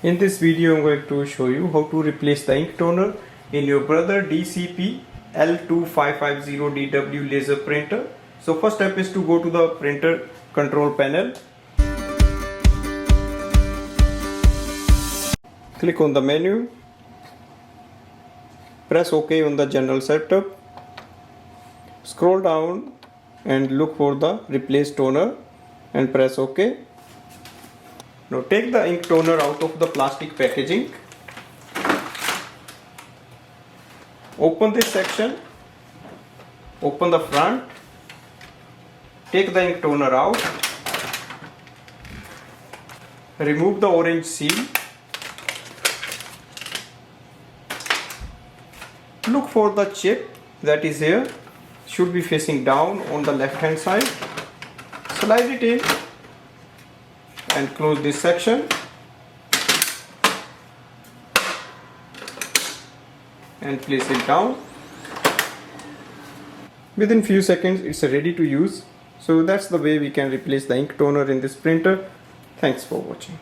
In this video I'm going to show you how to replace the ink toner in your Brother DCP-L2550dw laser printer. So first step is to go to the printer control panel. Click on the menu. Press OK on the general setup. Scroll down and look for the replace toner and press OK. Now take the ink toner out of the plastic packaging. Open this section. Open the front. Take the ink toner out. Remove the orange seal. Look for the chip that is here. Should be facing down on the left hand side. Slide it in and close this section and place it down. Within few seconds it's ready to use. So that's the way we can replace the ink toner in this printer. Thanks for watching.